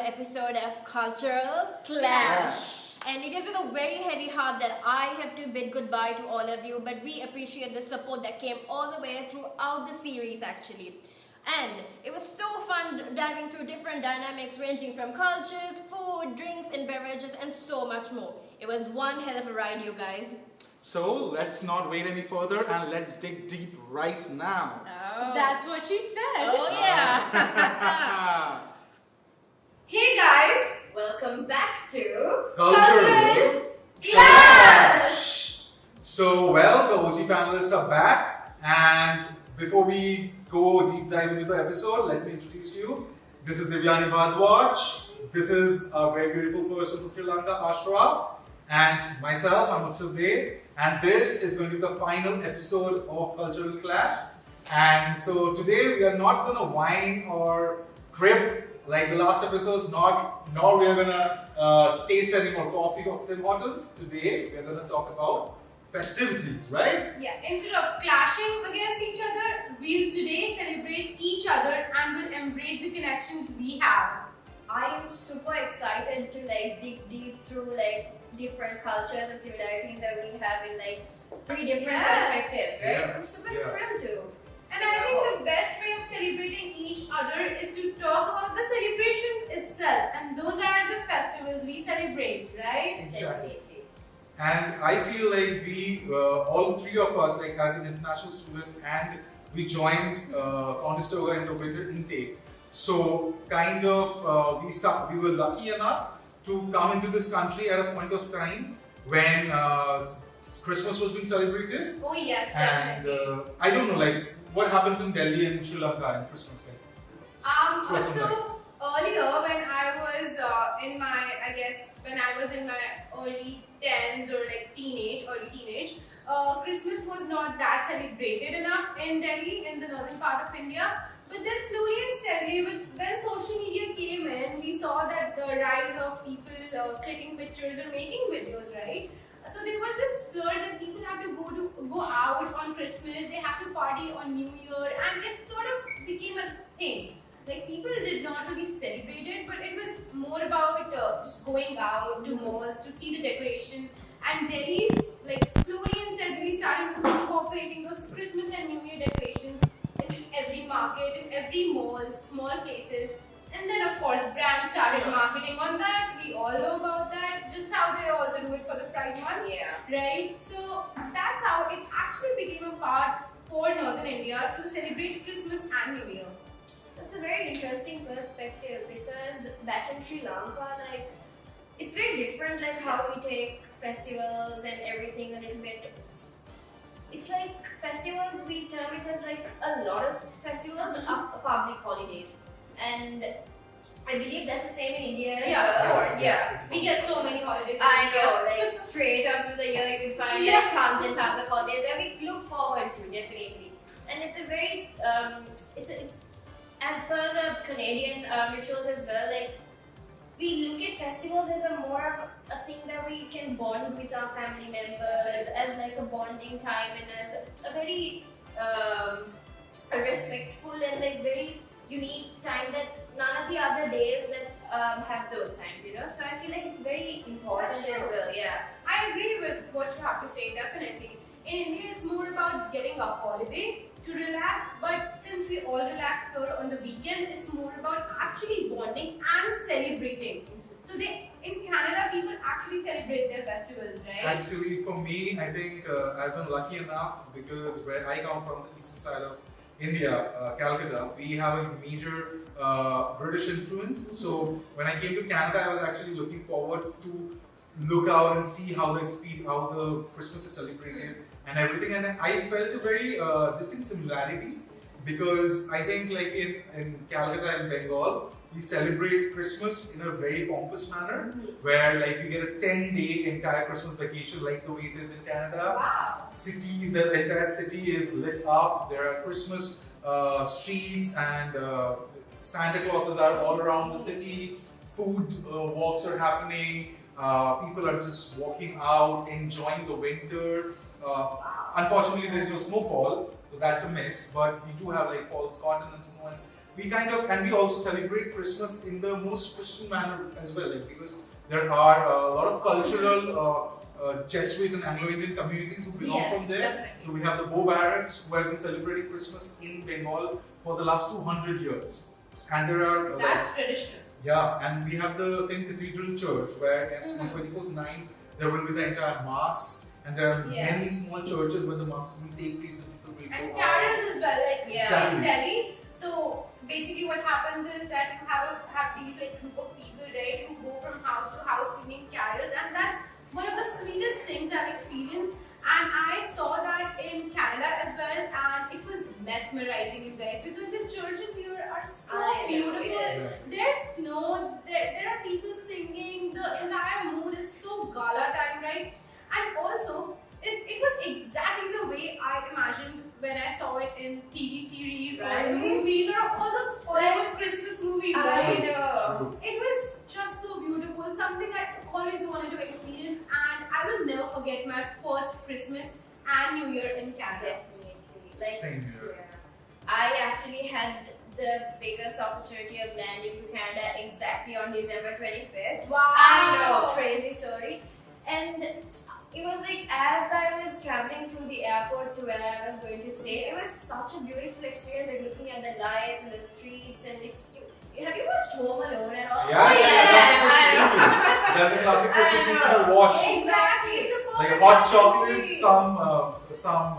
episode of Cultural Clash. And it is with a very heavy heart that I have to bid goodbye to all of you, but we appreciate the support that came all the way throughout the series actually. And it was so fun diving through different dynamics ranging from cultures, food, drinks and beverages and so much more. It was one hell of a ride, you guys. So let's not wait any further and let's dig deep right now. Oh. That's what she said. Oh yeah. Hey guys, Welcome back to Cultural Clash! So, well, the OG panelists are back, and before we go deep dive into the episode, let me introduce you. This is Divyani Bhardwaj. This is a very beautiful person from Sri Lanka, Ashra, and myself, I'm Utsav Dey. And this is going to be the final episode of Cultural Clash. And so today we are not going to whine or crib like the last episodes, nor we are going to taste any more coffee of Tim Hortons. Today we are going to talk about festivities, right? Yeah, instead of clashing against each other, we'll today celebrate each other and will embrace the connections we have. I am super excited to dig deep through different cultures and similarities that we have in three different perspectives, right? Yeah. I'm super Yeah. thrilled to. And I think the best way of celebrating each other is to talk about the celebrations itself. And those are the festivals we celebrate, right? Exactly. Definitely. And I feel like we, all three of us, as an international student, and we joined Contry in the winter intake. So we were lucky enough to come into this country at a point of time when Christmas was being celebrated. Oh yes, And definitely. I don't know, what happens in Delhi and Sri Lanka in Christmas? So earlier when I was when I was in my early 10s or early teenage, Christmas was not that celebrated enough in Delhi, in the northern part of India. But then slowly and steadily, when social media came in, we saw that the rise of people clicking pictures or making videos, right? So there was this splurge that people had to go out on Christmas, they have to party on New Year, and it sort of became a thing. People did not really celebrate it, but it was more about just going out to malls to see the decoration. And Delhi's slowly and steadily started incorporating those Christmas and New Year decorations in every market, in every mall, small places. And then of course brands started marketing on that. We all know about that. Just how they also do it for the Pride Month. Yeah. Right? So that's how it actually became a part for Northern India to celebrate Christmas and New Year. That's a very interesting perspective because back in Sri Lanka, it's very different how we take festivals and everything a little bit. It's festivals, we term it as a lot of festivals are public holidays. And I believe that's the same in India. Yeah, of course. Yeah. We get so many holidays. I know, straight up through the year you can find tons and tons of holidays that we look forward to, definitely. And it's a very, it's as per the Canadian rituals as well, we look at festivals as a more of a thing that we can bond with our family members, as a bonding time and as a very a respectful and very unique time that none of the other days that have those times, So I feel it's very important That's as true. well, yeah. I agree with what you have to say, definitely. In India, it's more about getting a holiday to relax, but since we all relax here on the weekends, it's more about actually bonding and celebrating. So in Canada, people actually celebrate their festivals, right? Actually, for me, I think I've been lucky enough because where I come from, the eastern side of India, Calcutta, we have a major British influence. So when I came to Canada, I was actually looking forward to look out and see how the Christmas is celebrated and everything. And I felt a very distinct similarity because I think in Calcutta and Bengal, we celebrate Christmas in a very pompous manner, where we get a 10-day entire Christmas vacation like the way it is in Canada. Wow. The entire city is lit up. There are Christmas streets and Santa Clauses are all around the city. Food walks are happening. People are just walking out, enjoying the winter. Unfortunately, there is no snowfall, so that's a miss. But we do have false cotton and snow and we kind of, and we also celebrate Christmas in the most Christian manner as well, like, because there are a lot of cultural Jesuit and Anglo-Indian communities who belong Yes, from there. definitely. So we have the Bo Barracks who have been celebrating Christmas in Bengal for the last 200 years. And there are That's traditional. yeah, and we have the St. Cathedral Church where on Mhm. 24th night there will be the entire mass, and there are Yeah. many small churches where the masses will take place and people will And go out. carols as well, like Yeah. Exactly. in Delhi. So basically, what happens is that you have these like group of people, right, who go from house to house singing carols, and that's one of the sweetest things I've experienced. And I saw that in Canada as well, and it was mesmerizing, you guys, because the churches here are so I know, beautiful. yeah. Yeah. There's snow, there are people singing, the entire mood is so gala time, right? And also, it was exactly the way I imagined when I saw it in TV series Right. or movies or all those Hollywood Christmas movies, right? know. It was just so beautiful, something I always wanted to experience, and I will never forget my first Christmas and New Year in Canada. Definitely. Same here. I actually had the biggest opportunity of landing to Canada exactly on December 25th. Wow! I know, crazy story. And it was like as I was traveling through the airport to where I was going to stay, it was such a beautiful experience, like looking at the lights and the streets, and it's. Have you watched Home Alone at all? Yeah, yeah. that's a classic Christmas I movie know. to watch. Exactly. It's a Like perfect hot Christmas chocolate, movie. some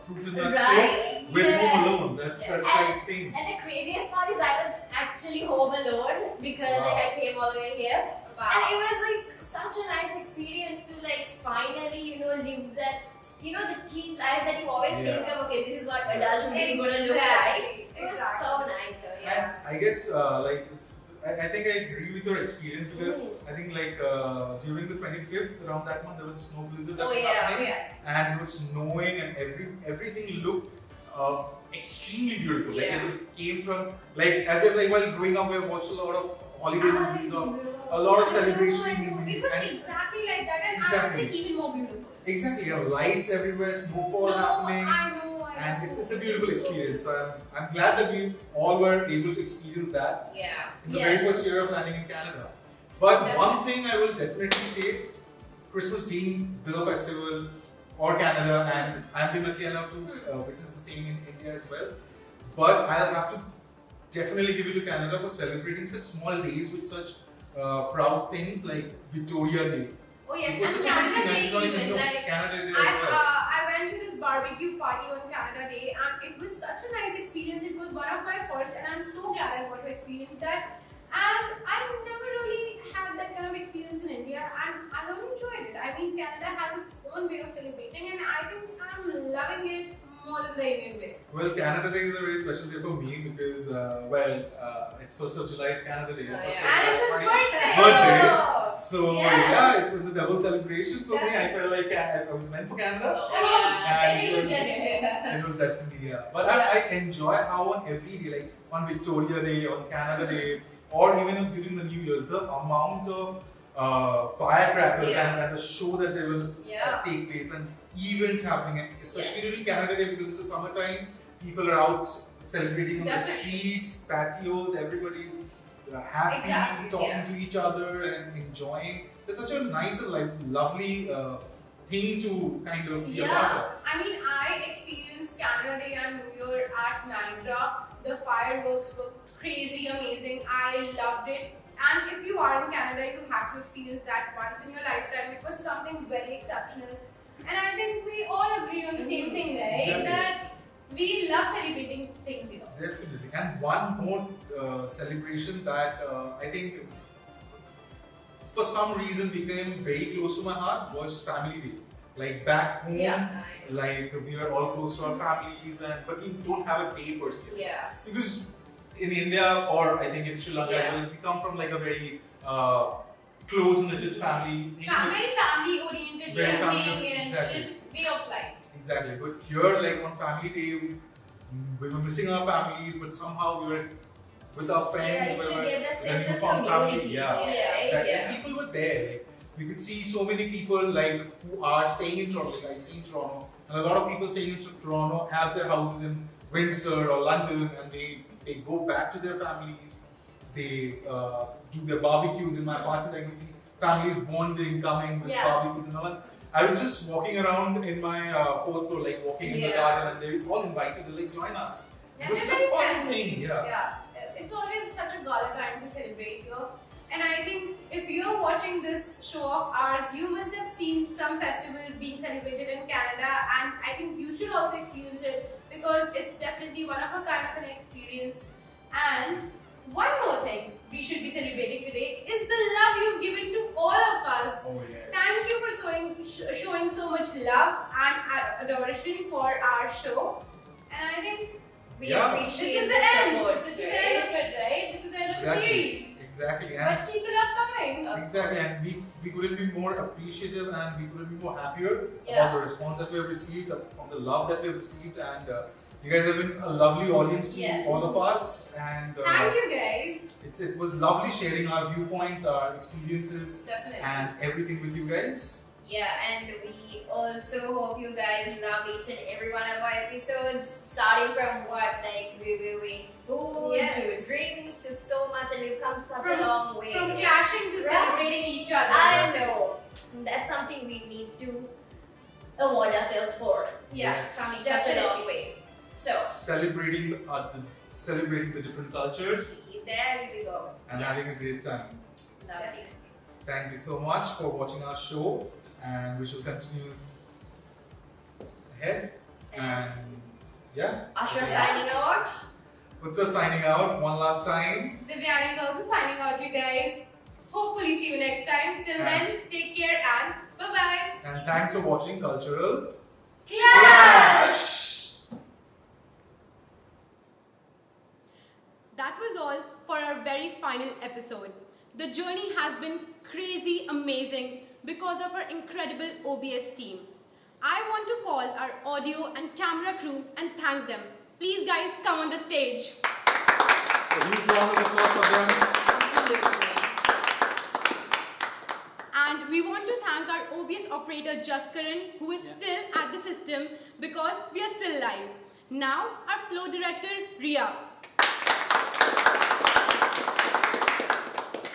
fruit and nut cake Right? with Yes. Home Alone. That's like thing. And the craziest part is I was actually home alone because like I came all the way here. Wow. And it was like such a nice experience to like finally, live that, the teen life that you always Yeah. think of, okay, this is what adulthood is going to look like. It was Exactly. so nice, so yeah. And I guess I think I agree with your experience because I think like during the 25th around that month there was a snow blizzard that Oh was yeah, happening Yes. and it was snowing and everything looked extremely beautiful. Like Yeah. it came from like as if like while growing up we have watched a lot of holiday movies or a lot of celebration It movies was and exactly like that, and I Exactly. would say even more beautiful. exactly lights everywhere, snowfall Snow, happening. I know. And it's a beautiful experience. So I'm glad that we all were able to experience that Yeah. in the Yes. very first year of landing in Canada. But one thing I will definitely say, Christmas being the festival for Canada, and I'm been lucky enough to witness the same in India as well. But I'll have to definitely give it to Canada for celebrating such small days with such proud things like Victoria Day. Oh yes, It was and such a big Canada thing, I Day did not even even, know like Canada Day as well. I went to this barbecue party on Canada Day, and it was such a nice experience. It was one of my first, and I'm so glad I got to experience that. And I never really had that kind of experience in India, and I really enjoyed it. I mean, Canada has its own way of celebrating, and I think I'm loving it more than the Indian way. Well, Canada Day is a very special day for me because, it's 1st of July is Canada Day. Oh, 1st of yeah. And July it's is his my birthday. birthday. Oh. So, Yes. yeah, it was a double celebration for me. I Definitely. felt like I was meant for Canada. Oh, yeah. And it was just It was destiny, yeah. But Yeah. I enjoy how on every day, like on Victoria Day, on Canada Day, or even during the New Year's, the amount of firecrackers Yeah. and the show that they will Yeah. take place and events happening, and especially during Canada Day because it's the summertime, people are out celebrating on the Definitely. streets, patios, everybody's happy, Exactly, talking yeah. to each other and enjoying. It's such a nice and like lovely thing to kind of be a part Yeah, of. I mean, I experienced Canada Day and New Year at Niagara. The fireworks were crazy amazing. I loved it. And if you are in Canada, you have to experience that once in your lifetime. It was something very exceptional. And I think we all agree on the same thing, right? Exactly. That we love celebrating things, you know. Definitely. And one more celebration that I think for some reason became very close to my heart was Family Day. Like back home, Yeah. like we are all close to our families, but we don't have a day per se. Yeah. Because in India or I think in Sri Lanka, Yeah. as well, we come from like a very close-knitted family. Very family oriented Very family, living and exactly. way of life. Exactly. But here, like on Family Day, we were missing our families, but somehow we were with our friends. Yeah, we so were get that with a sense of newfound family. community. Yeah. Yeah. Exactly. Yeah. And people were there. Like, we could see so many people like who are staying in Toronto. Like I see in Toronto, and a lot of people staying in Toronto have their houses in Windsor or London, and they go back to their families. They do their barbecues in my apartment. I could see families bonding, coming with barbecues and all. I was just walking around in my fourth floor, like walking in the garden, and they were all invited to like join us. It was a fun thing, Yeah, it's always such a gala time to celebrate here. And I think if you're watching this show of ours, you must have seen some festival being celebrated in Canada, and I think you should also experience it because it's definitely one of a kind of an experience. And one more thing we should be celebrating today is the love you've given to all of us. Oh, yes. Thank you for showing so much love and adoration for our show. And I think we appreciate this is the end. Support, this is the end of it, right? This is the end of the series. Exactly. But keep the love coming. Exactly, and we couldn't be more appreciative and we couldn't be more happier about the response that we have received, from the love that we have received, and you guys have been a lovely audience to all of us. And thank you guys. It was lovely sharing our viewpoints, our experiences, and everything with you guys. Yeah, and we also hope you guys love each and every one of our episodes, starting from what, like reviewing food to drinks to so much, and we've come such a long way. From clashing to celebrating each other. I know. That's something we need to award ourselves for. Yes, coming such a long way. So celebrating the different cultures. There we go. And having a great time. Lovely. Thank you so much for watching our show, and we shall continue ahead. And Asha signing out. Utsav signing out one last time. Divyani is also signing out, you guys. Hopefully see you next time. Till then, take care and bye-bye. And thanks for watching Cultural Clash! That was all for our very final episode. The journey has been crazy amazing because of our incredible OBS team. I want to call our audio and camera crew and thank them. Please guys, come on the stage. A huge round of applause for them. Absolutely. And we want to thank our OBS operator Jaskaran, who is still at the system because we are still live. Now our flow director Ria.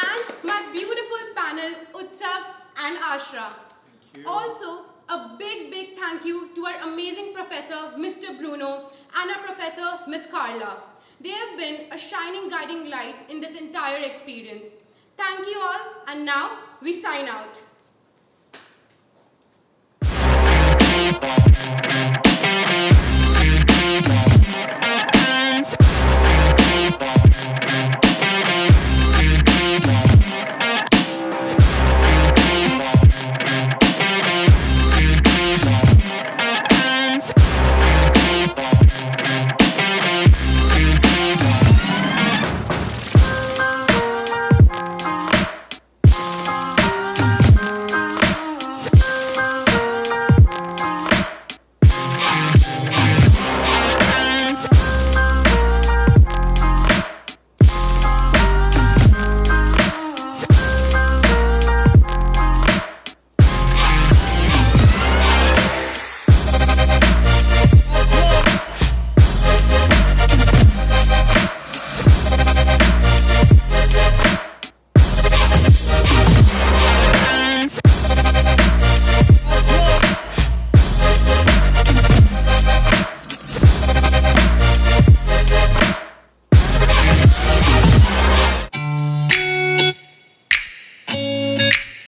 And my beautiful panel Utsav and Ashra. Thank you. Also, a big thank you to our amazing professor Mr. Bruno and our professor Miss Carla. They have been a shining guiding light in this entire experience. Thank you all, and now we sign out.